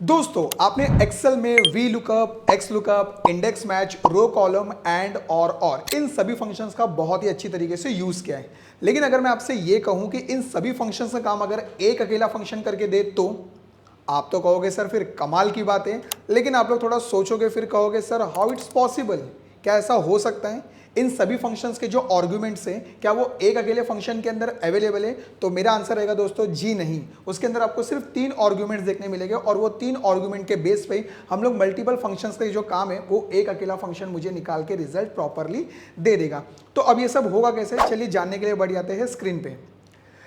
दोस्तों आपने एक्सेल में V lookup, X lookup, index match, row column and और इन सभी फंक्शंस का बहुत ही अच्छी तरीके से यूज किया है। लेकिन अगर मैं आपसे ये कहूं कि इन सभी फंक्शंस का काम अगर एक अकेला फंक्शन करके दे तो आप तो कहोगे सर फिर कमाल की बात है। लेकिन आप लोग थोड़ा सोचोगे, फिर कहोगे सर हाउ इट्स पॉसिबल, क्या ऐसा हो सकता है? इन सभी फंक्शंस के जो आर्गुमेंट्स हैं क्या वो एक अकेले फंक्शन के अंदर अवेलेबल है? तो मेरा आंसर रहेगा दोस्तों जी नहीं। उसके अंदर आपको सिर्फ 3 आर्गुमेंट्स देखने मिलेंगे और वो 3 आर्गुमेंट के बेस पे हम लोग मल्टीपल फंक्शंस का जो काम है वो एक अकेला फंक्शन मुझे निकाल के रिजल्ट प्रॉपरली दे देगा। तो अब ये सब होगा कैसे, चलिए जानने के लिए बढ़ जाते हैं स्क्रीन पे।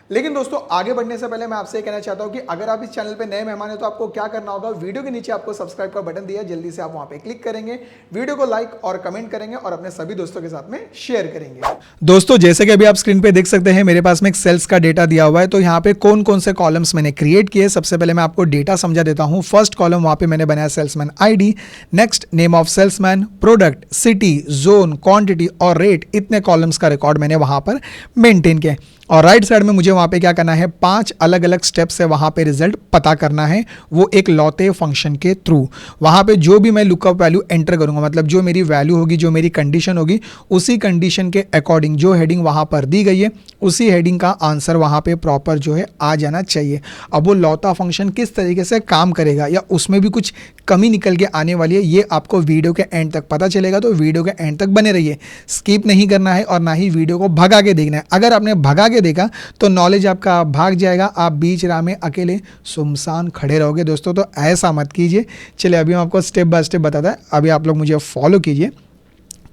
लेकिन दोस्तों आगे बढ़ने से पहले मैं आपसे कहना चाहता हूं कि अगर आप इस चैनल पे नए मेहमान हैं तो आपको क्या करना होगा, वीडियो के नीचे आपको सब्सक्राइब का बटन दिया है, जल्दी से आप वहां पे क्लिक करेंगे, वीडियो को लाइक और कमेंट करेंगे और अपने सभी दोस्तों के साथ में शेयर करेंगे। दोस्तों जैसे कि अभी आप स्क्रीन पे देख सकते हैं मेरे पास में एक सेल्स का डेटा दिया हुआ है। तो यहाँ पे कौन कौन से कॉलम्स मैंने क्रिएट किए, सबसे पहले मैं आपको डेटा समझा देता हूँ। फर्स्ट कॉलम वहां पे मैंने बनाया salesman ID, next name of salesman, product, city, zone, quantity और रेट, इतने कॉलम्स का रिकॉर्ड मैंने वहां पर मेंटेन किया। और राइट साइड में मुझे वहां पे क्या करना है, 5 अलग अलग स्टेप्स से वहां पे रिजल्ट पता करना है, वो एक लौते फंक्शन के थ्रू। वहां पे जो भी मैं लुकअप वैल्यू एंटर करूंगा, मतलब जो मेरी वैल्यू होगी, जो मेरी कंडीशन होगी, उसी कंडीशन के अकॉर्डिंग जो हेडिंग वहां पर दी गई है उसी हेडिंग का आंसर वहां पे प्रॉपर जो है आ जाना चाहिए। अब वो लौता फंक्शन किस तरीके से काम करेगा या उसमें भी कुछ कमी निकल के आने वाली है, ये आपको वीडियो के एंड तक पता चलेगा। तो वीडियो के एंड तक बने रहिए, स्किप नहीं करना है और ना ही वीडियो को भगा के देखना है। अगर आपने भगा के देखा तो नॉलेज आपका भाग जाएगा, आप बीच राह में अकेले सुमसान खड़े रहोगे। दोस्तों तो ऐसा मत कीजिए। चलिए अभी मैं आपको स्टेप बाय स्टेप बताता है, अभी आप लोग मुझे फॉलो कीजिए।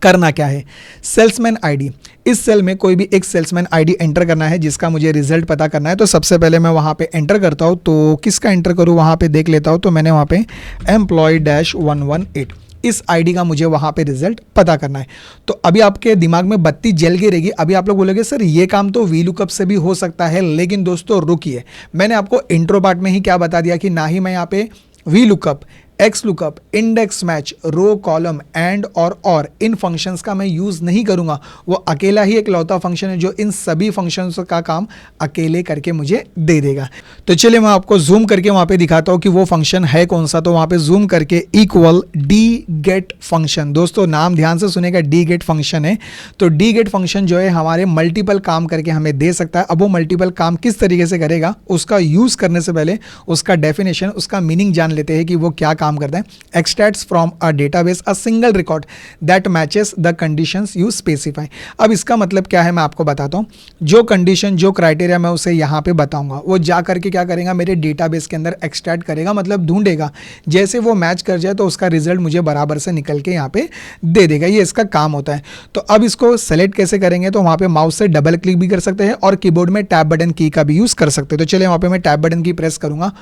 करना क्या है, सेल्समैन आईडी, इस सेल में कोई भी एक सेल्समैन आईडी एंटर करना है जिसका मुझे रिजल्ट पता करना है। तो सबसे पहले मैं वहां पे एंटर करता हूं, तो किसका एंटर करूं वहां पे देख लेता हूं। तो मैंने वहां पे एम्प्लॉय-118 इस आईडी का मुझे वहां पे रिजल्ट पता करना है। तो अभी आपके दिमाग में बत्ती जल के रहेगी। अभी आप लोग बोलोगे सर ये काम तो वी लुकअप से भी हो सकता है, लेकिन दोस्तों रुकिए, मैंने आपको इंट्रो पार्ट में ही क्या बता दिया कि ना ही मैं यहाँ पे V lookup, X lookup, index match, row column and और इन फंक्शंस का मैं यूज नहीं करूंगा। वो अकेला ही एक लौता फंक्शन है जो इन सभी फंक्शंस का काम अकेले करके मुझे दे देगा। तो चलिए मैं आपको जूम करके वहां पे दिखाता हूं कि वो फंक्शन है कौन सा। तो वहां पे जूम करके इक्वल डी गेट फंक्शन, दोस्तों नाम ध्यान से सुनेगा, डी गेट फंक्शन है। तो डी गेट फंक्शन जो है हमारे मल्टीपल काम करके हमें दे सकता है। अब वो मल्टीपल काम किस तरीके से करेगा, उसका यूज करने से पहले उसका डेफिनेशन, उसका मीनिंग जान लेते हैं कि वो क्या काम करता है। Extracts from a database a single record that matches the conditions you specify. अब इसका मतलब क्या है मैं आपको बताता हूं। जो कंडीशन, जो क्राइटेरिया मैं उसे यहां पे बताऊंगा, वो जा करके क्या करेगा, मेरे डेटाबेस के अंदर एक्सट्रैक्ट करेगा, मतलब ढूंढेगा। जैसे वो मैच कर जाए तो उसका रिजल्ट मुझे बराबर से निकल के यहाँ पे दे देगा। ये इसका काम होता है। तो अब इसको सेलेक्ट कैसे करेंगे, तो वहां पे माउस से डबल क्लिक भी कर सकते हैं और कीबोर्ड में टैब बटन की का भी यूज कर सकते हैं। तो चलिए वहां पे मैं टैब बटन की प्रेस करूंगा।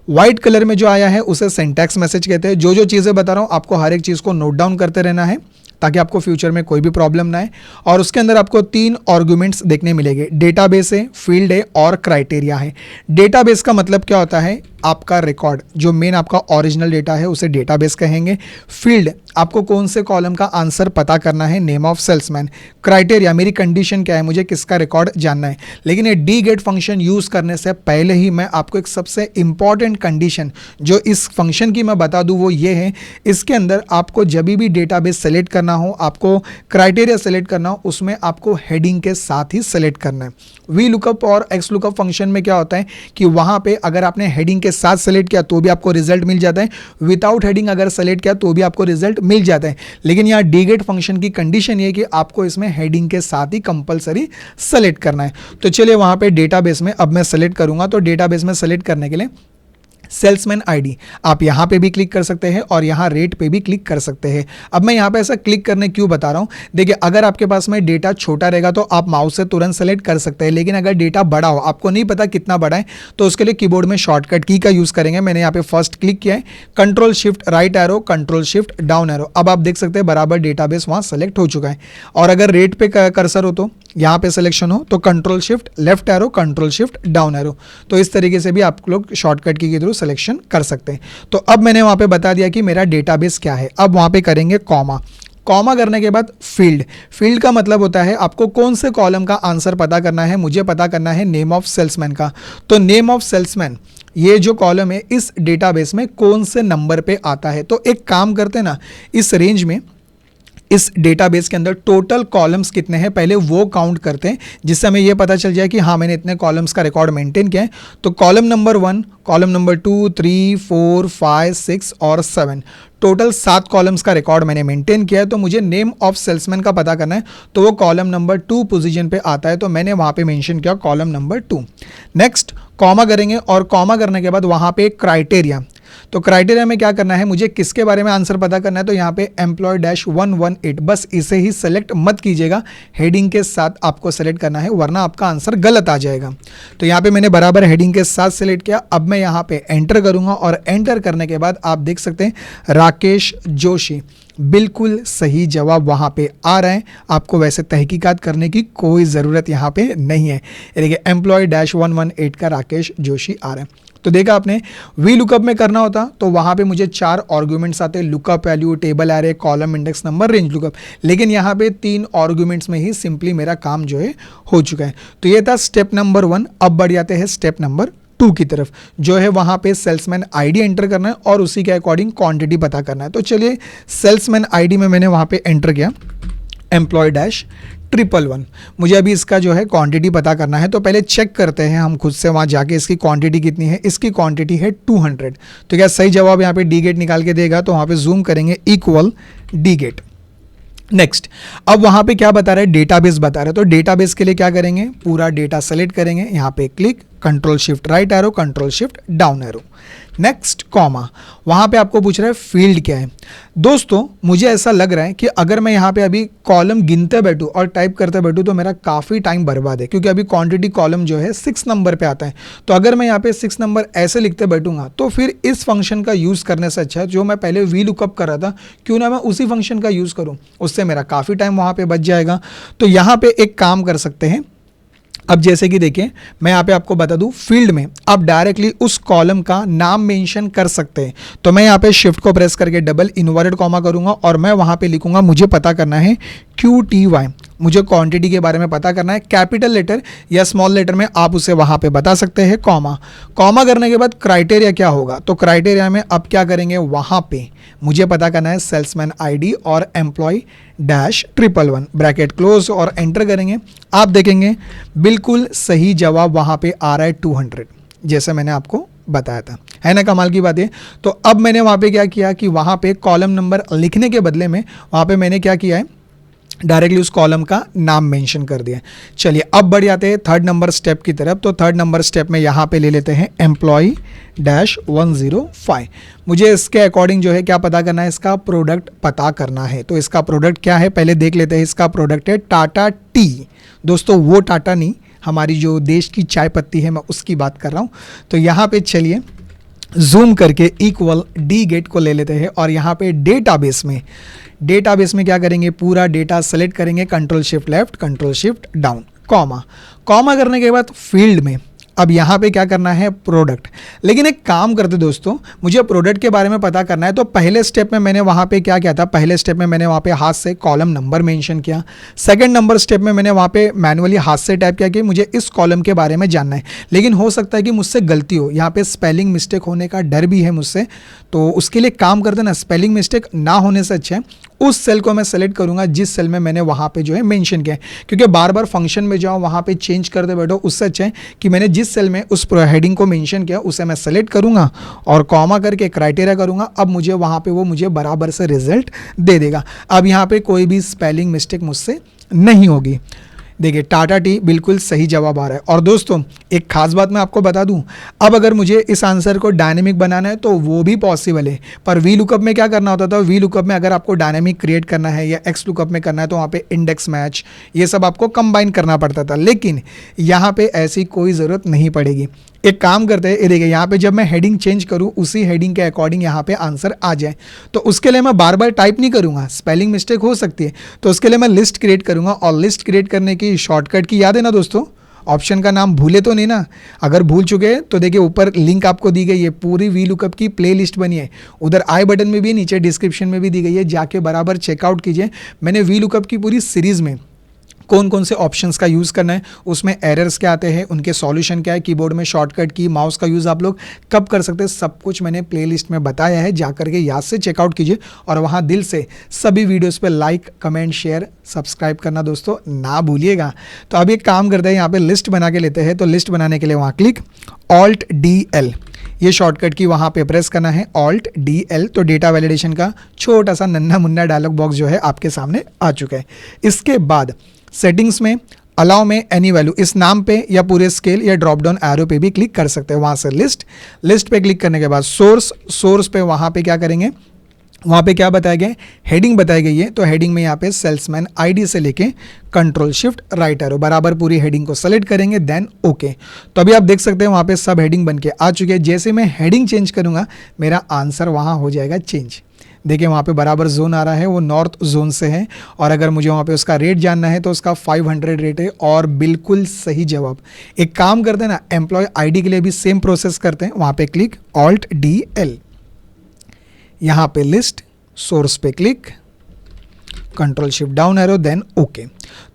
व्हाइट कलर में जो आया है उसे सिंटैक्स मैसेज कहते हैं। जो जो चीज़ें बता रहा हूं आपको हर एक चीज़ को नोट डाउन करते रहना है ताकि आपको फ्यूचर में कोई भी प्रॉब्लम ना आए। और उसके अंदर आपको 3 आर्गुमेंट्स देखने मिलेंगे, डेटाबेस है, फील्ड है और क्राइटेरिया है। डेटाबेस का मतलब क्या होता है, आपका रिकॉर्ड, जो मेन आपका ओरिजिनल डेटा है उसे डेटाबेस कहेंगे। फील्ड, आपको कौन से कॉलम का आंसर पता करना है, नेम ऑफ सेल्समैन। क्राइटेरिया, मेरी कंडीशन क्या है, मुझे किसका रिकॉर्ड जानना है। लेकिन ये डी गेट फंक्शन यूज करने से पहले ही मैं आपको एक सबसे इंपॉर्टेंट कंडीशन जो इस फंक्शन की मैं बता दूं वो ये है, इसके अंदर आपको जब भी डेटाबेस सेलेक्ट करना हो, आपको क्राइटेरिया सेलेक्ट करना हो, उसमें आपको हेडिंग के साथ ही सेलेक्ट करना है। वी लुकअप और एक्स लुकअप फंक्शन में क्या होता है कि वहां पे अगर आपने हेडिंग के साथ सेलेक्ट किया तो भी आपको रिजल्ट मिल जाता है, विदाउट हेडिंग अगर सेलेक्ट किया तो भी आपको रिजल्ट मिल जाता है। लेकिन यहाँ डी गेट फंक्शन की कंडीशन ये है कि आपको इसमें हेडिंग के साथ ही कंपलसरी सेलेक्ट करना है। तो चलिए वहां पे डेटाबेस में अब मैं सेलेक्ट करूंगा। तो डेटाबेस में सेलेक्ट करने के लिए सेल्समैन आईडी, आप यहां पे भी क्लिक कर सकते हैं और यहां रेट पे भी क्लिक कर सकते हैं। अब मैं यहां पे ऐसा क्लिक करने क्यों बता रहा हूं, देखिए अगर आपके पास में डेटा छोटा रहेगा तो आप माउस से तुरंत सेलेक्ट कर सकते हैं। लेकिन अगर डेटा बड़ा हो, आपको नहीं पता कितना बड़ा है, तो उसके लिए कीबोर्ड में शॉर्टकट की का यूज करेंगे। मैंने यहाँ पे फर्स्ट क्लिक किया है, control shift right arrow, control shift down arrow. अब आप देख सकते हैं बराबर डेटाबेस वहां सेलेक्ट हो चुका है। और अगर रेट पे कर्सर हो तो यहाँ पे सिलेक्शन हो तो control shift left arrow, control shift down arrow. तो इस तरीके से भी आप लोग शॉर्टकट की के थ्रू सिलेक्शन कर सकते हैं। तो अब मैंने वहां पे बता दिया कि मेरा डेटाबेस क्या है। अब वहां पे करेंगे कॉमा, कॉमा करने के बाद फील्ड, फील्ड का मतलब होता है आपको कौन से कॉलम का आंसर पता करना है। मुझे पता करना है नेम ऑफ सेल्समैन का। तो नेम ऑफ सेल्समैन ये जो कॉलम है इस डेटाबेस में कौन से नंबर पे आता है। तो एक काम करते हैं ना, इस रेंज में इस डेटाबेस के अंदर टोटल कॉलम्स कितने हैं पहले वो काउंट करते हैं, जिससे हमें ये पता चल जाए कि हाँ मैंने इतने कॉलम्स का रिकॉर्ड मेंटेन किया है। तो कॉलम नंबर 1, कॉलम नंबर 2, 3, 4, 5, 6 और 7, टोटल 7 कॉलम्स का रिकॉर्ड मैंने मेंटेन किया है। तो मुझे नेम ऑफ सेल्समैन का पता करना है, तो वो कॉलम नंबर 2 पोजीशन पे आता है, तो मैंने वहाँ पे मेंशन किया कॉलम नंबर 2। नेक्स्ट कॉमा करेंगे और कॉमा करने के बाद वहाँ पे क्राइटेरिया, तो क्राइटेरिया में क्या करना है, मुझे किसके बारे में आंसर पता करना है, तो यहाँ पे एम्प्लॉय-118, बस इसे ही सेलेक्ट मत कीजिएगा, हेडिंग के साथ आपको सेलेक्ट करना है वरना आपका आंसर गलत आ जाएगा। तो यहाँ पे मैंने बराबर हेडिंग के साथ सेलेक्ट किया। अब मैं यहाँ पे एंटर करूंगा और एंटर करने के बाद आप देख सकते हैं राकेश जोशी, बिल्कुल सही जवाब वहाँ पे आ रहा है। आपको वैसे तहकीकात करने की कोई ज़रूरत यहाँ पे नहीं है। देखिए एम्प्लॉय-118 का राकेश जोशी आ रहा है। तो देखा आपने, वी लुकअप में करना होता तो वहाँ पे मुझे 4 आर्गुमेंट्स आते, lookup value, table array, column, index number, range lookup, लेकिन यहाँ पे 3 आर्गुमेंट्स में ही सिंपली मेरा काम जो है हो चुका है। तो ये था स्टेप नंबर 1। अब बढ़ जाते हैं स्टेप नंबर 2 की तरफ, जो है वहाँ पे सेल्समैन आईडी एंटर करना है और उसी के अकॉर्डिंग क्वांटिटी पता करना है। तो चलिए सेल्समैन आईडी में मैंने वहाँ पे एंटर किया एम्प्लॉय-111, मुझे अभी इसका जो है क्वांटिटी पता करना है। तो पहले चेक करते हैं हम खुद से वहाँ जाके इसकी क्वांटिटी कितनी है। इसकी क्वांटिटी है 200। तो क्या सही जवाब यहाँ पे डी गेट निकाल के देगा, तो वहाँ पे जूम करेंगे इक्वल डी गेट। नेक्स्ट, अब वहाँ पे क्या बता रहा है, डेटाबेस बता रहा है। तो डेटाबेस के लिए क्या करेंगे, पूरा डेटा सेलेक्ट करेंगे, यहाँ पे click, control shift right arrow, control shift down arrow. Next comma, वहाँ पे आपको पूछ रहा है फील्ड क्या है। दोस्तों मुझे ऐसा लग रहा है कि अगर मैं यहाँ पे अभी कॉलम गिनते बैठूँ और टाइप करते बैठूँ तो मेरा काफ़ी टाइम बर्बाद है, क्योंकि अभी क्वांटिटी कॉलम जो है 6 नंबर पे आता है। तो अगर मैं यहाँ पे 6 नंबर ऐसे लिखते बैठूंगा तो फिर इस फंक्शन का यूज़ करने से अच्छा है जो मैं पहले वी लुकअप कर रहा था, क्यों ना मैं उसी फंक्शन का यूज़ करूँ, उससे मेरा काफ़ी टाइम वहाँ पर बच जाएगा। तो यहाँ पर एक काम कर सकते हैं, अब जैसे कि देखिए मैं यहाँ पे आपको बता दूं, फील्ड में आप डायरेक्टली उस कॉलम का नाम मेंशन कर सकते हैं। तो मैं यहाँ पे शिफ्ट को प्रेस करके डबल इन्वर्टेड कॉमा करूंगा और मैं वहाँ पे लिखूंगा, मुझे पता करना है QTY, मुझे क्वांटिटी के बारे में पता करना है। कैपिटल लेटर या स्मॉल लेटर में आप उसे वहाँ पे बता सकते हैं, कॉमा। कॉमा करने के बाद क्राइटेरिया क्या होगा, तो क्राइटेरिया में अब क्या करेंगे, वहाँ पे मुझे पता करना है सेल्समैन आईडी और एम्प्लॉय-111 ब्रैकेट क्लोज और एंटर करेंगे। आप देखेंगे बिल्कुल सही जवाब वहाँ पे आ रहा है 200, जैसे मैंने आपको बताया था, है ना, कमाल की बात है। तो अब मैंने वहाँ पे क्या किया कि वहाँ पे कॉलम नंबर लिखने के बदले में वहाँ पे मैंने क्या किया है, डायरेक्टली उस कॉलम का नाम मेंशन कर दिया। चलिए अब बढ़ जाते हैं 3rd नंबर स्टेप की तरफ। तो 3rd नंबर स्टेप में यहाँ पे ले लेते हैं एम्प्लॉय-105। मुझे इसके अकॉर्डिंग जो है क्या पता करना है, इसका प्रोडक्ट पता करना है। तो इसका प्रोडक्ट क्या है पहले देख लेते हैं। इसका प्रोडक्ट है टाटा टी। दोस्तों वो टाटा नहीं, हमारी जो देश की चाय पत्ती है मैं उसकी बात कर रहा हूँ। तो यहाँ पे चलिए जूम करके इक्वल डी गेट को ले लेते हैं और यहाँ पे डेटाबेस में क्या करेंगे, पूरा डेटा सेलेक्ट करेंगे, control shift left, control shift down, comma करने के बाद फील्ड में अब यहाँ पे क्या करना है, प्रोडक्ट। लेकिन एक काम करते दोस्तों, मुझे प्रोडक्ट के बारे में पता करना है। तो पहले स्टेप में मैंने वहाँ पे क्या किया था, पहले स्टेप में मैंने वहाँ पे हाथ से कॉलम नंबर मेंशन किया। 2nd नंबर स्टेप में मैंने वहाँ पे मैनुअली हाथ से टाइप किया कि मुझे इस कॉलम के बारे में जानना है। लेकिन हो सकता है कि मुझसे गलती हो, यहाँ पे स्पेलिंग मिस्टेक होने का डर भी है मुझसे। तो उसके लिए काम करते ना, स्पेलिंग मिस्टेक ना होने से अच्छा है उस सेल को मैं सेलेक्ट करूंगा जिस सेल में मैंने वहाँ पे जो है मेंशन किया है। क्योंकि बार बार फंक्शन में जाओ वहाँ पे चेंज करते बैठो, उससे अच्छा है कि मैंने जिस सेल में उस हेडिंग को मेंशन किया उसे मैं सेलेक्ट करूंगा और कॉमा करके क्राइटेरिया करूंगा। अब मुझे वहाँ पे वो मुझे बराबर से रिजल्ट दे देगा। अब यहाँ पे कोई भी स्पेलिंग मिस्टेक मुझसे नहीं होगी। देखिए टाटा टी बिल्कुल सही जवाब आ रहा है। और दोस्तों एक खास बात मैं आपको बता दूं, अब अगर मुझे इस आंसर को डायनेमिक बनाना है तो वो भी पॉसिबल है। पर वी लुकअप में क्या करना होता था, वी लुकअप में अगर आपको डायनेमिक क्रिएट करना है या एक्स लुकअप में करना है तो वहाँ पे इंडेक्स मैच ये सब आपको कंबाइन करना पड़ता था। लेकिन यहाँ पे ऐसी कोई ज़रूरत नहीं पड़ेगी। एक काम करते हैं, ये देखिए यहाँ पे जब मैं हेडिंग चेंज करूँ उसी हेडिंग के अकॉर्डिंग यहाँ पे आंसर आ जाए। तो उसके लिए मैं बार बार टाइप नहीं करूँगा, स्पेलिंग मिस्टेक हो सकती है। तो उसके लिए मैं लिस्ट क्रिएट करूँगा और लिस्ट क्रिएट करने की शॉर्टकट की याद है ना दोस्तों, ऑप्शन का नाम भूले तो नहीं ना। अगर भूल चुके हैं तो देखिए ऊपर लिंक आपको दी गई है, पूरी वी लुकअप की प्ले लिस्ट बनी है, उधर आई बटन में भी, नीचे डिस्क्रिप्शन में भी दी गई है, जाके बराबर चेकआउट कीजिए। मैंने वी लुकअप की पूरी सीरीज़ में कौन कौन से ऑप्शंस का यूज़ करना है, उसमें एरर्स क्या आते हैं, उनके सॉल्यूशन क्या है, कीबोर्ड में शॉर्टकट की, माउस का यूज़ आप लोग कब कर सकते हैं, सब कुछ मैंने प्लेलिस्ट में बताया है। जाकर के याद से चेकआउट कीजिए और वहाँ दिल से सभी वीडियोस पे लाइक, कमेंट, शेयर, सब्सक्राइब करना दोस्तों ना भूलिएगा। तो अब एक काम करते हैं, यहाँ पे लिस्ट बना के लेते हैं। तो लिस्ट बनाने के लिए वहाँ क्लिक Alt+DL, ये शॉर्टकट की वहाँ पे प्रेस करना है Alt+DL। तो डेटा वैलिडेशन का छोटा सा नन्हा मुन्ना डायलॉग बॉक्स जो है आपके सामने आ चुका है। इसके बाद सेटिंग्स में अलाउ में एनी वैल्यू, इस नाम पे या पूरे स्केल या ड्रॉप डाउन एरो पे भी क्लिक कर सकते हैं। वहाँ से लिस्ट पे क्लिक करने के बाद सोर्स पे वहाँ पे क्या करेंगे, वहाँ पे क्या बताया गया, हेडिंग बताई गई है। तो हेडिंग में यहाँ पे सेल्समैन आईडी से लेके Ctrl+Shift+right एरो बराबर पूरी हेडिंग को सेलेक्ट करेंगे, देन ओके। तो अभी आप देख सकते हैं वहाँ पे सब हेडिंग बन के आ चुके हैं। जैसे मैं हेडिंग चेंज करूँगा मेरा आंसर वहाँ हो जाएगा चेंज। देखिए वहाँ पे बराबर जोन आ रहा है, वो नॉर्थ जोन से है। और अगर मुझे वहाँ पे उसका रेट जानना है तो उसका 500 रेट है और बिल्कुल सही जवाब। एक काम करते हैं ना, एम्प्लॉय आईडी के लिए भी सेम प्रोसेस करते हैं। वहाँ पे क्लिक Alt+DL, यहाँ पे लिस्ट, सोर्स पे click, Ctrl+Shift+Down arrow, then okay.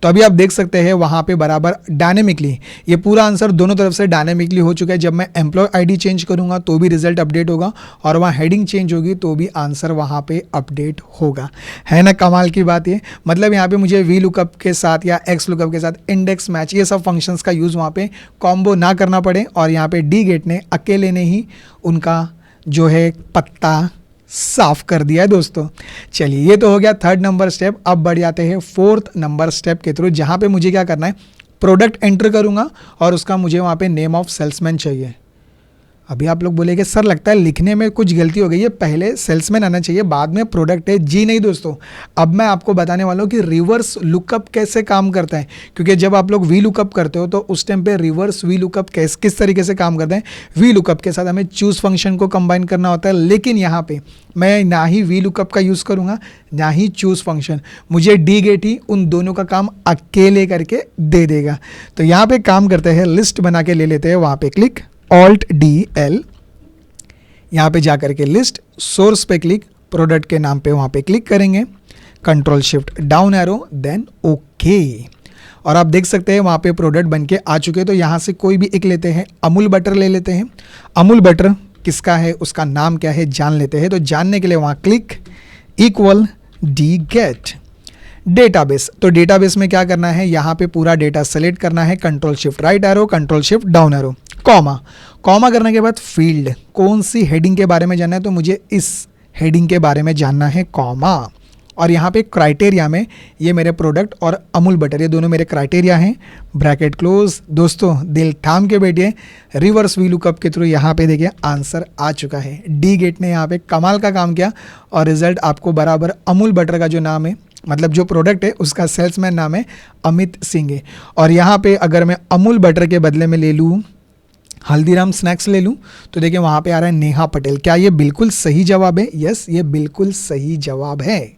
तो अभी आप देख सकते हैं वहाँ पे बराबर डायनेमिकली ये पूरा आंसर दोनों तरफ से डायनेमिकली हो चुका है। जब मैं एम्प्लॉय आईडी चेंज करूँगा तो भी रिजल्ट अपडेट होगा और वहाँ हेडिंग चेंज होगी तो भी आंसर वहाँ पे अपडेट होगा। है ना कमाल की बात ये। मतलब यहाँ पे मुझे वी लुकअप के साथ या एक्स लुकअप के साथ इंडेक्स मैच ये सब फंक्शंस का यूज़ वहाँ पे कॉम्बो ना करना पड़े और यहाँ पे DGET ने अकेले ने ही उनका जो है पत्ता साफ कर दिया है दोस्तों। चलिए ये तो हो गया थर्ड नंबर स्टेप। अब बढ़ जाते हैं फोर्थ नंबर स्टेप के थ्रू, जहाँ पे मुझे क्या करना है, प्रोडक्ट एंटर करूँगा और उसका मुझे वहाँ पे नेम ऑफ सेल्समैन चाहिए। अभी आप लोग बोलेंगे सर लगता है लिखने में कुछ गलती हो गई है, पहले सेल्समैन आना चाहिए बाद में प्रोडक्ट है। जी नहीं दोस्तों, अब मैं आपको बताने वाला हूँ कि रिवर्स लुकअप कैसे काम करता है। क्योंकि जब आप लोग वी लुकअप करते हो तो उस टाइम पे रिवर्स वी लुकअप किस तरीके से काम करता है। वी लुकअप के साथ हमें चूज फंक्शन को कंबाइन करना होता है, लेकिन यहाँ पे मैं ना ही वी लुकअप का यूज़ करूँगा ना ही चूज फंक्शन। मुझे DGET ही उन दोनों का काम अकेले करके दे देगा। तो यहाँ पे काम करते हैं, लिस्ट बना के ले लेते हैं। वहाँ पे क्लिक Alt+DL, यहाँ पे जाकर के लिस्ट, सोर्स पे क्लिक, प्रोडक्ट के नाम पे वहाँ पे क्लिक करेंगे, Ctrl+Shift+Down एरो, देन ओके। और आप देख सकते हैं वहाँ पे प्रोडक्ट बन के आ चुके हैं। तो यहाँ से कोई भी एक लेते हैं, अमूल बटर ले लेते हैं। अमूल बटर किसका है, उसका नाम क्या है जान लेते हैं। तो जानने के लिए वहाँ क्लिक DGET डेटाबेस। तो डेटाबेस में क्या करना है, यहाँ पे पूरा डेटा सेलेक्ट करना है, Ctrl+Shift+Right arrow, Ctrl+Shift+Down arrow, comma करने के बाद फील्ड, कौन सी हेडिंग के बारे में जानना है, तो मुझे इस हेडिंग के बारे में जानना है, कॉमा। और यहाँ पे क्राइटेरिया में ये मेरे प्रोडक्ट और अमूल बटर ये दोनों मेरे क्राइटेरिया हैं, ब्रैकेट क्लोज। दोस्तों दिल थाम के बैठिए, रिवर्स वी लुकअप के थ्रू यहाँ पे देखिए आंसर आ चुका है। DGET ने यहाँ पे कमाल का काम किया और रिजल्ट आपको बराबर अमूल बटर का जो नाम है, मतलब जो प्रोडक्ट है उसका सेल्समैन नाम है अमित सिंह है। और यहाँ पे अगर मैं अमूल बटर के बदले में ले लूँ हल्दीराम स्नैक्स ले लूँ तो देखिए वहाँ पे आ रहा है नेहा पटेल। क्या ये बिल्कुल सही जवाब है? यस, ये बिल्कुल सही जवाब है।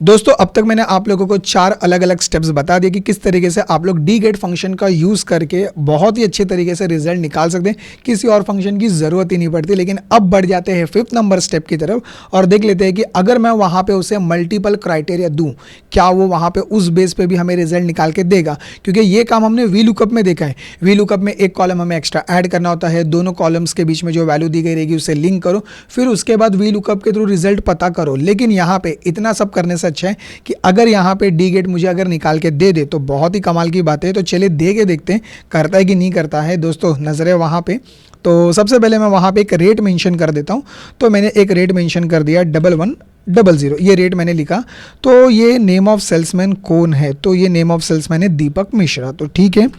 दोस्तों अब तक मैंने आप लोगों को 4 अलग अलग स्टेप्स बता दिए कि किस तरीके से आप लोग DGET फंक्शन का यूज़ करके बहुत ही अच्छे तरीके से रिजल्ट निकाल सकते हैं, किसी और फंक्शन की ज़रूरत ही नहीं पड़ती। लेकिन अब बढ़ जाते हैं 5th नंबर स्टेप की तरफ और देख लेते हैं कि अगर मैं वहाँ पे उसे मल्टीपल क्राइटेरिया दूँ, क्या वो वहाँ पे उस बेस पे भी हमें रिजल्ट निकाल के देगा। क्योंकि ये काम हमने वी लुकअप में देखा है। वी लुकअप में एक कॉलम हमें एक्स्ट्रा ऐड करना होता है, दोनों कॉलम्स के बीच में जो वैल्यू दी गई रहेगी उसे लिंक करो, फिर उसके बाद वी लुकअप के थ्रू रिजल्ट पता करो। लेकिन यहाँ पे इतना सब करने से अच्छा है कि अगर यहाँ पे DGET मुझे अगर निकाल के दे दे तो बहुत ही कमाल की बात है। तो चलिए दे के देखते हैं करता है कि नहीं करता है। दोस्तों नज़रें वहाँ पे, तो सबसे पहले मैं वहाँ पे एक रेट मेंशन कर देता हूँ। तो मैंने एक रेट मेंशन कर दिया 1100, ये रेट मैंने लिखा। तो ये नेम ऑफ सेल्समैन कौन है, तो ये नेम ऑफ सेल्समैन है दीपक मिश्रा। तो ठीक है,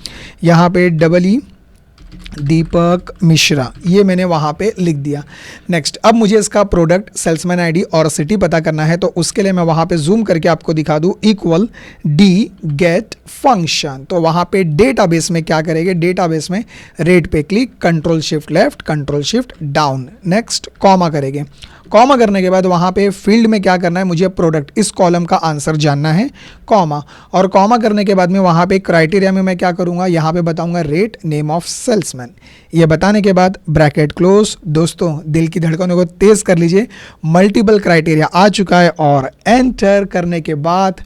यहाँ पे EE दीपक मिश्रा ये मैंने वहाँ पे लिख दिया। नेक्स्ट, अब मुझे इसका प्रोडक्ट, सेल्समैन आईडी और सिटी पता करना है। तो उसके लिए मैं वहाँ पे जूम करके आपको दिखा दूँ इक्वल DGET फंक्शन। तो वहाँ पे डेटाबेस में क्या करेंगे, डेटाबेस में रेट पे click, Ctrl+Shift+Left, Ctrl+Shift+Down, next comma करेंगे। कॉमा करने के बाद वहाँ पे फील्ड में क्या करना है, मुझे प्रोडक्ट इस कॉलम का आंसर जानना है, कॉमा। और कॉमा करने के बाद में वहाँ पे क्राइटेरिया में मैं क्या करूँगा, यहाँ पे बताऊँगा रेट नेम ऑफ सेल्समैन। ये बताने के बाद ब्रैकेट क्लोज। दोस्तों दिल की धड़कनों को तेज़ कर लीजिए, मल्टीपल क्राइटेरिया आ चुका है और एंटर करने के बाद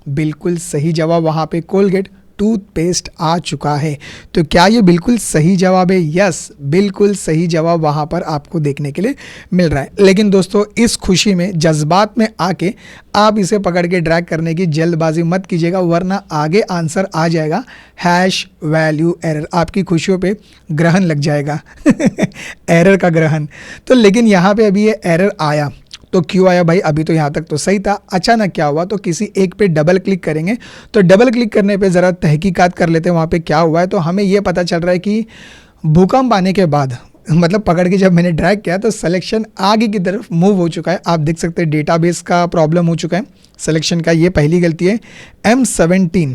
बिल्कुल सही जवाब वहाँ पे कोलगेट टूथपेस्ट आ चुका है। तो क्या ये बिल्कुल सही जवाब है? यस, बिल्कुल सही जवाब वहाँ पर आपको देखने के लिए मिल रहा है। लेकिन दोस्तों इस खुशी में, जज्बात में आके आप इसे पकड़ के ड्रैग करने की जल्दबाजी मत कीजिएगा, वरना आगे आंसर आ जाएगा हैश वैल्यू एरर, आपकी खुशियों पे ग्रहण लग जाएगा एरर का ग्रहण। तो लेकिन यहाँ पे अभी ये एरर आया तो क्यों आया भाई? अभी तो यहाँ तक तो सही था, अचानक क्या हुआ? तो किसी एक पे डबल क्लिक करेंगे, तो डबल क्लिक करने पे ज़रा तहकीकात कर लेते हैं वहाँ पे क्या हुआ है। तो हमें ये पता चल रहा है कि भूकंप आने के बाद, मतलब पकड़ के जब मैंने ड्रैग किया तो सिलेक्शन आगे की तरफ मूव हो चुका है। आप देख सकते हैं डेटाबेस का प्रॉब्लम हो चुका है सिलेक्शन का, ये पहली गलती है। M17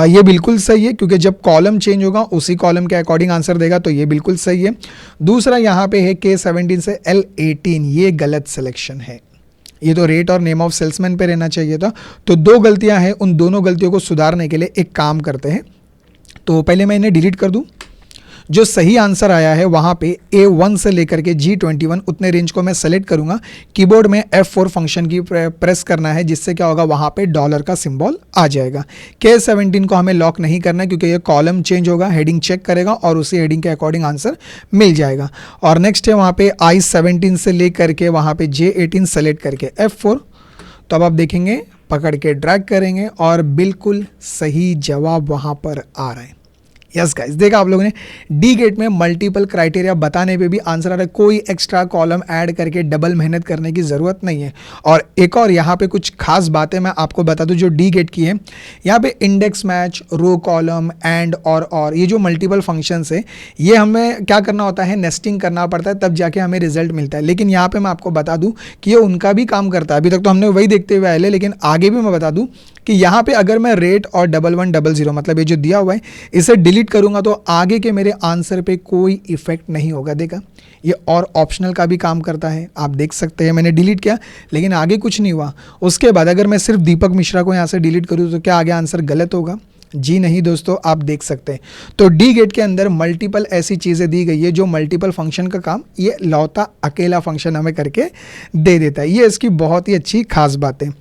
ये बिल्कुल सही है, क्योंकि जब कॉलम चेंज होगा उसी कॉलम के अकॉर्डिंग आंसर देगा, तो ये बिल्कुल सही है। दूसरा यहाँ पे है K17 से L18, ये गलत सिलेक्शन है। ये तो रेट और नेम ऑफ सेल्समैन पे रहना चाहिए था। तो दो गलतियां हैं, उन दोनों गलतियों को सुधारने के लिए एक काम करते हैं। तो पहले मैं इन्हें डिलीट कर दूं। जो सही आंसर आया है वहाँ पे A1 से लेकर के G21 उतने रेंज को मैं सेलेक्ट करूँगा। कीबोर्ड में F4 फंक्शन की प्रेस करना है, जिससे क्या होगा, वहाँ पे डॉलर का सिंबल आ जाएगा। K17 को हमें लॉक नहीं करना है, क्योंकि ये कॉलम चेंज होगा, हेडिंग चेक करेगा और उसी हेडिंग के अकॉर्डिंग आंसर मिल जाएगा। और नेक्स्ट है वहाँ पे I17 से लेकर के वहाँ पे J18 सेलेक्ट करके F4। तो अब आप देखेंगे, पकड़ के ड्रैग करेंगे और बिल्कुल सही जवाब वहाँ पर आ रहा है। यस गाइस, देखा आप लोगों ने, डी गेट में मल्टीपल क्राइटेरिया बताने पे भी आंसर आ रहा है। कोई एक्स्ट्रा कॉलम ऐड करके डबल मेहनत करने की ज़रूरत नहीं है। और एक और यहाँ पे कुछ खास बातें मैं आपको बता दूँ जो डी गेट की है। यहाँ पे index match, row column, and और ये जो मल्टीपल फंक्शंस है, ये हमें क्या करना होता है, नेस्टिंग करना पड़ता है, तब जाके हमें रिजल्ट मिलता है। लेकिन यहाँ पर मैं आपको बता दूँ कि ये उनका भी काम करता है। अभी तक तो हमने वही देखते हुए आए, लेकिन आगे भी मैं बता दूँ कि यहाँ पे अगर मैं रेट और 1100 मतलब ये जो दिया हुआ है इसे डिलीट करूँगा तो आगे के मेरे आंसर पे कोई इफेक्ट नहीं होगा। देखा, ये और ऑप्शनल का भी काम करता है, आप देख सकते हैं। मैंने डिलीट किया लेकिन आगे कुछ नहीं हुआ। उसके बाद अगर मैं सिर्फ दीपक मिश्रा को यहाँ से डिलीट करूँ तो क्या आगे आंसर गलत होगा? जी नहीं दोस्तों, आप देख सकते हैं। तो डी गेट के अंदर मल्टीपल ऐसी चीज़ें दी गई है जो मल्टीपल फंक्शन का काम ये लौता अकेला फंक्शन हमें करके दे देता है। ये इसकी बहुत ही अच्छी खास बात है।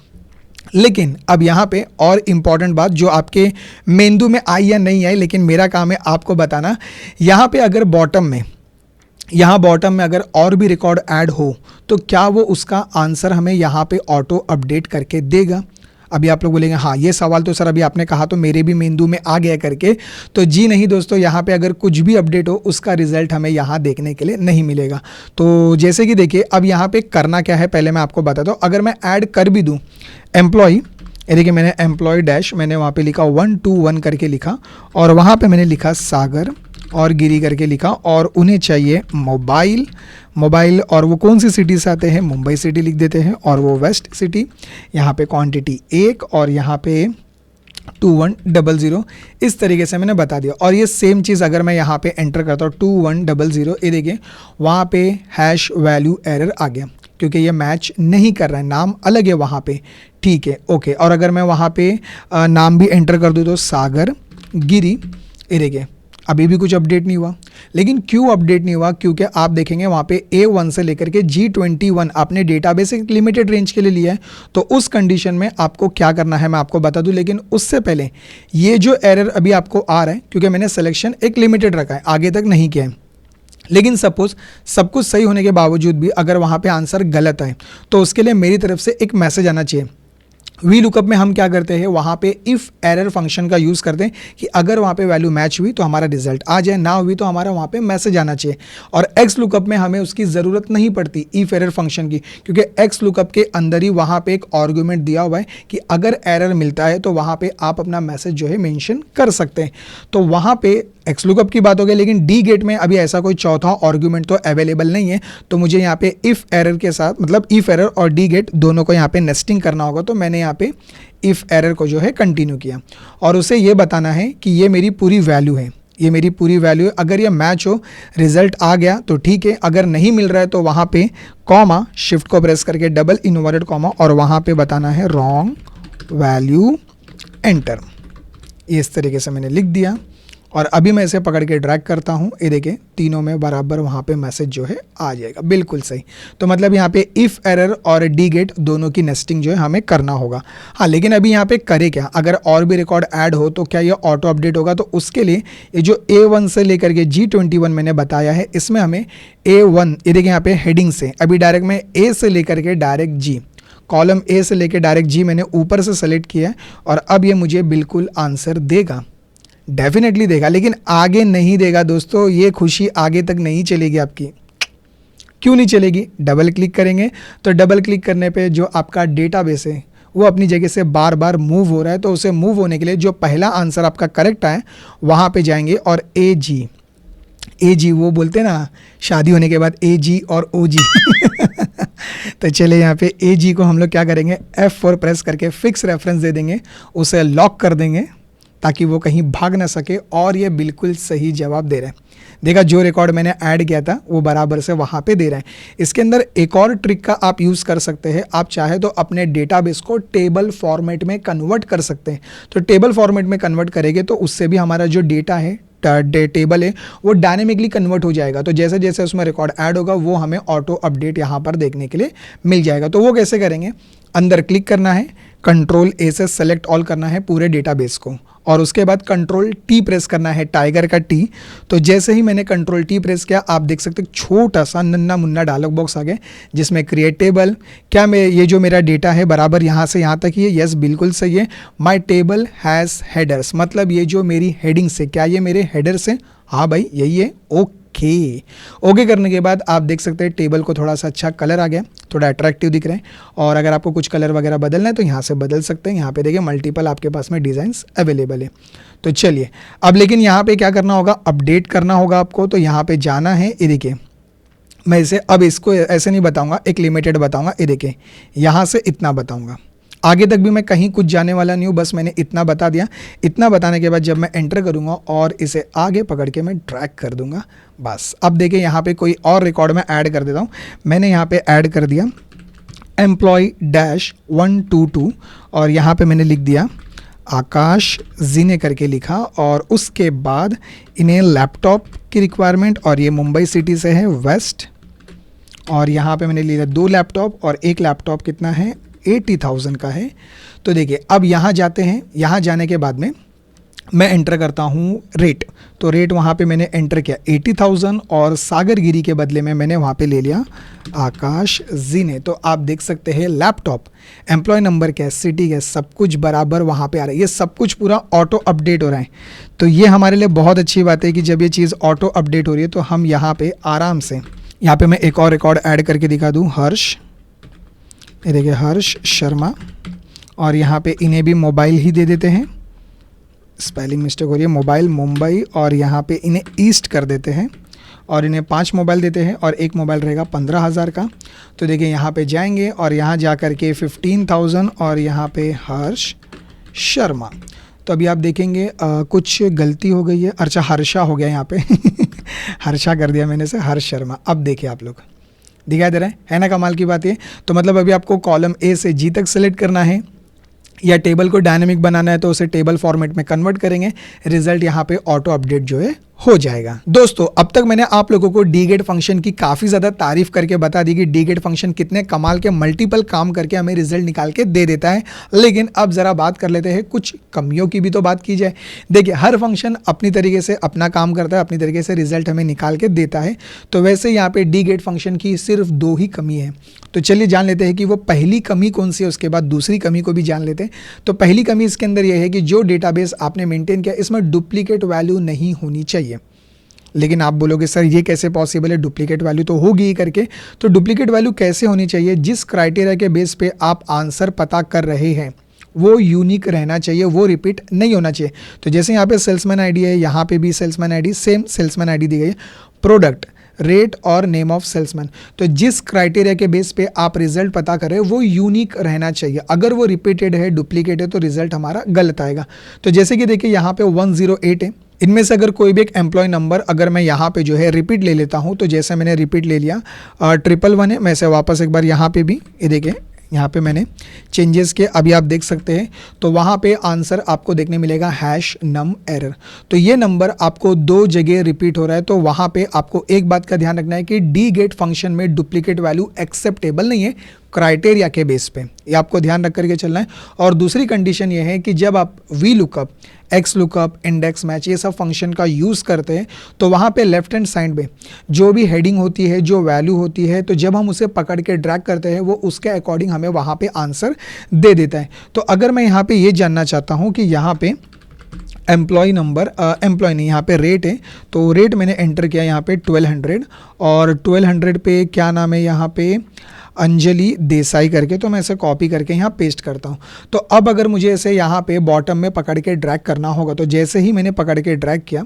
लेकिन अब यहाँ पे और इम्पॉर्टेंट बात जो आपके मेंदू में आई या नहीं आई, लेकिन मेरा काम है आपको बताना। यहाँ पे अगर बॉटम में अगर और भी रिकॉर्ड ऐड हो तो क्या वो उसका आंसर हमें यहाँ पे ऑटो अपडेट करके देगा? अभी आप लोग बोलेंगे हाँ ये सवाल तो सर अभी आपने कहा तो मेरे भी मेंदू में आ गया करके। तो जी नहीं दोस्तों, यहाँ पे अगर कुछ भी अपडेट हो उसका रिजल्ट हमें यहाँ देखने के लिए नहीं मिलेगा। तो जैसे कि देखिए, अब यहाँ पे करना क्या है पहले मैं आपको बताता हूँ। अगर मैं ऐड कर भी दूँ एम्प्लॉय, ये देखिए मैंने एम्प्लॉय डैश मैंने वहाँ पे लिखा 121 करके लिखा, और वहाँ पे मैंने लिखा सागर और गिरी करके लिखा, और उन्हें चाहिए मोबाइल और वो कौन सी सिटी से आते हैं, मुंबई सिटी लिख देते हैं, और वो वेस्ट सिटी। यहाँ पे क्वांटिटी 1 और यहाँ पे 2100, इस तरीके से मैंने बता दिया। और ये सेम चीज़ अगर मैं यहाँ पे एंटर करता हूँ 2100, ये देखिए वहाँ पे हैश वैल्यू एरर आ गया, क्योंकि ये मैच नहीं कर रहा है, नाम अलग है वहाँ पे। ठीक है, ओके। और अगर मैं वहाँ पे नाम भी एंटर कर दूँ तो सागर गिरी, ये देखिए अभी भी कुछ अपडेट नहीं हुआ। लेकिन क्यों अपडेट नहीं हुआ? क्योंकि आप देखेंगे वहाँ पे A1 से लेकर के G21 आपने डेटाबेस एक लिमिटेड रेंज के लिए लिया है। तो उस कंडीशन में आपको क्या करना है मैं आपको बता दूं। लेकिन उससे पहले ये जो एरर अभी आपको आ रहा है, क्योंकि मैंने सिलेक्शन एक लिमिटेड रखा है, आगे तक नहीं किया है। लेकिन सपोज सब कुछ सही होने के बावजूद भी अगर वहाँ पे आंसर गलत आए तो उसके लिए मेरी तरफ से एक मैसेज आना चाहिए। वी लुकअप में हम क्या करते हैं, वहाँ पे इफ़ एरर फंक्शन का यूज़ करते हैं कि अगर वहाँ पे वैल्यू मैच हुई तो हमारा रिजल्ट आ जाए, ना हुई तो हमारा वहाँ पे मैसेज आना चाहिए। और एक्स लुकअप में हमें उसकी ज़रूरत नहीं पड़ती इफ़ एरर फंक्शन की, क्योंकि एक्स लुकअप के अंदर ही वहाँ पे एक आर्गुमेंट दिया हुआ है कि अगर एरर मिलता है तो वहाँ पे आप अपना मैसेज जो है मेंशन कर सकते हैं। तो वहाँ पे एक्स लुकअप की बात हो गई, लेकिन डी गेट में अभी ऐसा कोई चौथा आर्गुमेंट तो अवेलेबल नहीं है। तो मुझे यहाँ पे इफ़ एरर के साथ, मतलब इफ़ एरर और डी गेट दोनों को यहाँ पे नेस्टिंग करना होगा। तो मैंने यहाँ पे इफ़ एरर को जो है कंटिन्यू किया, और उसे ये बताना है कि ये मेरी पूरी वैल्यू है, ये मेरी पूरी वैल्यू है। अगर ये मैच हो, रिजल्ट आ गया तो ठीक है, अगर नहीं मिल रहा है तो वहाँ पे कॉमा, शिफ्ट को प्रेस करके डबल इन्वर्टेड कॉमा, और वहाँ पे बताना है रॉन्ग वैल्यू एंटर। इस तरीके से मैंने लिख दिया, और अभी मैं इसे पकड़ के ड्रैग करता हूँ, ये देखें तीनों में बराबर वहाँ पे मैसेज जो है आ जाएगा, बिल्कुल सही। तो मतलब यहाँ पे इफ़ एरर और डी गेट दोनों की नेस्टिंग जो है हमें करना होगा। हाँ, लेकिन अभी यहाँ पे करे क्या, अगर और भी रिकॉर्ड ऐड हो तो क्या ये ऑटो अपडेट होगा, तो उसके लिए ये जो A1 से लेकर के G21 मैंने बताया है, इसमें हमें A1 ये देखिए यहाँ पे हेडिंग से अभी डायरेक्ट मैं A से लेकर के डायरेक्ट G, कॉलम A से लेकर डायरेक्ट G मैंने ऊपर से सेलेक्ट किया है और अब ये मुझे बिल्कुल आंसर देगा, डेफिनेटली देगा, लेकिन आगे नहीं देगा दोस्तों। ये खुशी आगे तक नहीं चलेगी आपकी। क्यों नहीं चलेगी, डबल क्लिक करेंगे तो डबल क्लिक करने पे जो आपका डेटाबेस है वो अपनी जगह से बार बार मूव हो रहा है, तो उसे मूव होने के लिए जो पहला आंसर आपका करेक्ट आए वहाँ पे जाएंगे और AG वो बोलते हैं ना शादी होने के बाद AG और OG तो चले यहाँ पे AG को हम लोग क्या करेंगे, F4 प्रेस करके फिक्स रेफरेंस दे देंगे, उसे लॉक कर देंगे ताकि वो कहीं भाग ना सके, और ये बिल्कुल सही जवाब दे रहे हैं। देखा, जो रिकॉर्ड मैंने ऐड किया था वो बराबर से वहाँ पे दे रहे हैं। इसके अंदर एक और ट्रिक का आप यूज़ कर सकते हैं, आप चाहे तो अपने डेटाबेस को टेबल फॉर्मेट में कन्वर्ट कर सकते हैं। तो टेबल फॉर्मेट में कन्वर्ट करेंगे तो उससे भी हमारा जो डेटा है, टेबल है, वो डायनेमिकली कन्वर्ट हो जाएगा। तो जैसे जैसे उसमें रिकॉर्ड ऐड होगा वो हमें ऑटो अपडेट यहाँ पर देखने के लिए मिल जाएगा। तो वो कैसे करेंगे, अंदर क्लिक करना है, कंट्रोल A से सेलेक्ट ऑल करना है पूरे डेटाबेस को, और उसके बाद कंट्रोल T प्रेस करना है, टाइगर का T। तो जैसे ही मैंने कंट्रोल T प्रेस किया, आप देख सकते हैं छोटा सा नन्ना मुन्ना डायलॉग बॉक्स आ गया जिसमें क्रिएट टेबल, क्या मैं ये जो मेरा डेटा है बराबर यहाँ से यहाँ तक ही है, यस बिल्कुल सही है। माई टेबल हैज़ हेडर्स, मतलब ये जो मेरी हेडिंग से, क्या ये मेरे हेडर्स हैं, हाँ भाई यही है, ओके करने के बाद आप देख सकते हैं टेबल को थोड़ा सा अच्छा कलर आ गया, थोड़ा अट्रैक्टिव दिख रहे हैं। और अगर आपको कुछ कलर वगैरह बदलना है तो यहाँ से बदल सकते हैं। यहाँ पे देखिए मल्टीपल आपके पास में डिज़ाइंस अवेलेबल है। तो चलिए अब लेकिन यहाँ पे क्या करना होगा, अपडेट करना होगा आपको। तो यहाँ पे जाना है, ये देखिए मैं इसे अब इसको ऐसे नहीं बताऊँगा, एक लिमिटेड बताऊँगा। ये देखिए यहाँ से इतना बताऊँगा, आगे तक भी मैं कहीं कुछ जाने वाला नहीं हूँ, बस मैंने इतना बता दिया। इतना बताने के बाद जब मैं एंटर करूँगा और इसे आगे पकड़ के मैं ड्रैग कर दूँगा, बस। अब देखिए यहाँ पे कोई और रिकॉर्ड में ऐड कर देता हूँ। मैंने यहाँ पे ऐड कर दिया employee-122 और यहाँ पे मैंने लिख दिया आकाश जी ने करके लिखा, और उसके बाद इन्हें लैपटॉप की रिक्वायरमेंट, और ये मुंबई सिटी से है वेस्ट, और यहाँ पे मैंने लिया 2 लैपटॉप, और एक लैपटॉप कितना है 80,000 का है। तो देखिए अब यहाँ जाते हैं, यहाँ जाने के बाद में मैं एंटर करता हूँ रेट। तो रेट वहाँ पे मैंने एंटर किया 80,000, और सागर गिरी के बदले में मैंने वहाँ पे ले लिया आकाश जी ने। तो आप देख सकते हैं लैपटॉप, एम्प्लॉय नंबर क्या है, सिटी क्या, सब कुछ बराबर वहाँ पे आ रहा है। ये सब कुछ पूरा ऑटो अपडेट हो रहा है। तो ये हमारे लिए बहुत अच्छी बात है कि जब ये चीज़ ऑटो अपडेट हो रही है तो हम यहाँ पे आराम से, यहाँ पे मैं एक और रिकॉर्ड ऐड करके दिखा दूँ, हर्ष, ये देखिए हर्ष शर्मा, और यहाँ पे इन्हें भी मोबाइल ही दे देते हैं, स्पेलिंग मिस्टेक हो रही है, मोबाइल मुंबई, और यहाँ पे इन्हें ईस्ट कर देते हैं, और इन्हें 5 मोबाइल देते हैं, और एक मोबाइल रहेगा 15,000 का। तो देखिए यहाँ पे जाएंगे और यहाँ जा कर के 15,000, और यहाँ पे हर्ष शर्मा। तो अभी आप देखेंगे कुछ गलती हो गई है, अच्छा हर्षा हो गया यहाँ पे हर्षा कर दिया मैंने से, हर्ष शर्मा। अब देखिए आप लोग दिखाई दे रहा है ना, कमाल की बात ये। तो मतलब अभी आपको कॉलम A से G तक सेलेक्ट करना है, या टेबल को डायनेमिक बनाना है तो उसे टेबल फॉर्मेट में कन्वर्ट करेंगे, रिजल्ट यहाँ पे ऑटो अपडेट जो है हो जाएगा। दोस्तों अब तक मैंने आप लोगों को डीगेट फंक्शन की काफ़ी ज़्यादा तारीफ करके बता दी कि डीगेट फंक्शन कितने कमाल के मल्टीपल काम करके हमें रिजल्ट निकाल के दे देता है। लेकिन अब ज़रा बात कर लेते हैं, कुछ कमियों की भी तो बात की जाए। देखिए हर फंक्शन अपनी तरीके से अपना काम करता है, अपनी तरीके से रिजल्ट हमें निकाल के देता है। तो वैसे यहाँ पे डीगेट फंक्शन की सिर्फ 2 ही कमी है। तो चलिए जान लेते हैं कि वो पहली कमी कौन सी है, उसके बाद दूसरी कमी को भी जान लेते हैं। तो पहली कमी इसके अंदर यह है कि जो डेटाबेस आपने मेंटेन किया इसमें डुप्लीकेट वैल्यू नहीं होनी चाहिए। लेकिन आप बोलोगे सर ये कैसे पॉसिबल है, डुप्लीकेट वैल्यू तो होगी ही करके। तो डुप्लीकेट वैल्यू कैसे होनी चाहिए, जिस क्राइटेरिया के बेस पे आप आंसर पता कर रहे हैं वो यूनिक रहना चाहिए, वो रिपीट नहीं होना चाहिए। तो जैसे यहाँ पे सेल्समैन आईडी है, यहाँ पे भी salesman ID, same salesman ID दी गई है, प्रोडक्ट, रेट और नेम ऑफ सेल्समैन। तो जिस क्राइटेरिया के बेस पे आप रिजल्ट पता कर रहे हो वो यूनिक रहना चाहिए। अगर वो रिपीटेड है, डुप्लीकेट है, तो रिजल्ट हमारा गलत आएगा। तो जैसे कि देखिए यहाँ पे 108 है, इनमें से अगर कोई भी एक एम्प्लॉय नंबर अगर मैं यहाँ पे जो है रिपीट ले लेता हूँ, तो जैसे मैंने रिपीट ले लिया 111 है, मैं इसे वापस एक बार यहाँ पे भी ये देखें यहाँ पे मैंने चेंजेस किए, अभी आप देख सकते हैं। तो वहाँ पे आंसर आपको देखने मिलेगा #num error। तो ये नंबर आपको 2 जगह रिपीट हो रहा है, तो वहाँ पे आपको एक बात का ध्यान रखना है कि डीगेट फंक्शन में डुप्लीकेट वैल्यू एक्सेप्टेबल नहीं है क्राइटेरिया के बेस पे, ये आपको ध्यान रख करके चलना है। और दूसरी कंडीशन ये है कि जब आप we lookup, X lookup, index match, ये सब फंक्शन का यूज़ करते हैं तो वहाँ पे लेफ्ट हैंड साइड में जो भी हेडिंग होती है, जो वैल्यू होती है, तो जब हम उसे पकड़ के ड्रैग करते हैं वो उसके अकॉर्डिंग हमें वहाँ पे आंसर दे देता है। तो अगर मैं यहाँ पे ये जानना चाहता हूँ कि यहाँ पे एम्प्लॉय नंबर, एम्प्लॉय नहीं, यहाँ पे रेट है, तो रेट मैंने एंटर किया यहाँ पे 1200, और 1200 पे क्या नाम है यहाँ पे अंजलि देसाई करके, तो मैं इसे कॉपी करके यहाँ पेस्ट करता हूँ। तो अब अगर मुझे इसे यहाँ पे बॉटम में पकड़ के ड्रैग करना होगा, तो जैसे ही मैंने पकड़ के ड्रैग किया,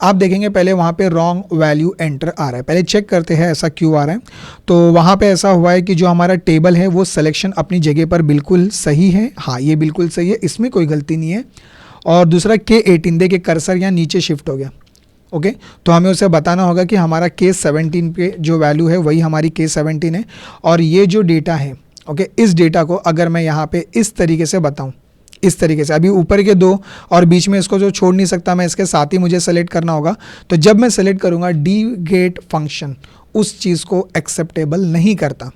आप देखेंगे पहले वहाँ पे रॉन्ग वैल्यू एंटर आ रहा है। पहले चेक करते हैं ऐसा क्यों आ रहा है। तो वहाँ पे ऐसा हुआ है कि जो हमारा टेबल है वो सिलेक्शन अपनी जगह पर बिल्कुल सही है, हाँ ये बिल्कुल सही है, इसमें कोई गलती नहीं है। और दूसरा K18, देखिए कर्सर यहाँ नीचे शिफ्ट हो गया, ओके। तो हमें उसे बताना होगा कि हमारा K17 पे जो वैल्यू है वही हमारी K17 है। और ये जो डेटा है, ओके, इस डेटा को अगर मैं यहाँ पे इस तरीके से बताऊँ, इस तरीके से, अभी ऊपर के 2 और बीच में इसको जो छोड़ नहीं सकता मैं, इसके साथ ही मुझे सेलेक्ट करना होगा। तो जब मैं सेलेक्ट करूँगा, डीगेट फंक्शन उस चीज़ को एक्सेप्टेबल नहीं करता,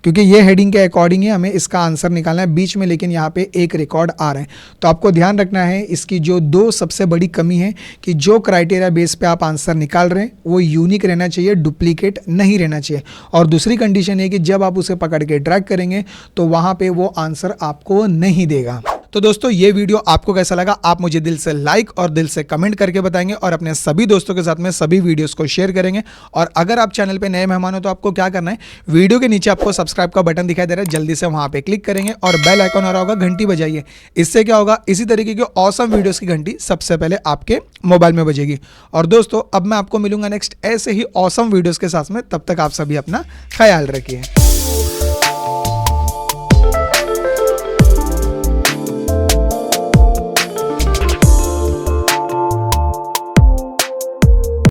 क्योंकि ये हेडिंग के अकॉर्डिंग ही हमें इसका आंसर निकालना है बीच में, लेकिन यहाँ पे एक रिकॉर्ड आ रहा है। तो आपको ध्यान रखना है इसकी जो 2 सबसे बड़ी कमी है कि जो क्राइटेरिया बेस पे आप आंसर निकाल रहे हैं वो यूनिक रहना चाहिए, डुप्लीकेट नहीं रहना चाहिए। और दूसरी कंडीशन है कि जब आप उसे पकड़ के ड्रैग करेंगे तो वहाँ पे वो आंसर आपको नहीं देगा। तो दोस्तों ये वीडियो आपको कैसा लगा आप मुझे दिल से लाइक और दिल से कमेंट करके बताएंगे, और अपने सभी दोस्तों के साथ में सभी वीडियोस को शेयर करेंगे। और अगर आप चैनल पे नए मेहमान हो तो आपको क्या करना है, वीडियो के नीचे आपको सब्सक्राइब का बटन दिखाई दे रहा है, जल्दी से वहां पे क्लिक करेंगे और बेल आइकॉन आ रहा होगा, घंटी बजाइए। इससे क्या होगा, इसी तरीके की ऑसम वीडियोस की घंटी सबसे पहले आपके मोबाइल में बजेगी। और दोस्तों अब मैं आपको मिलूंगा नेक्स्ट ऐसे ही ऑसम वीडियोस के साथ में, तब तक आप सभी अपना ख्याल रखिए।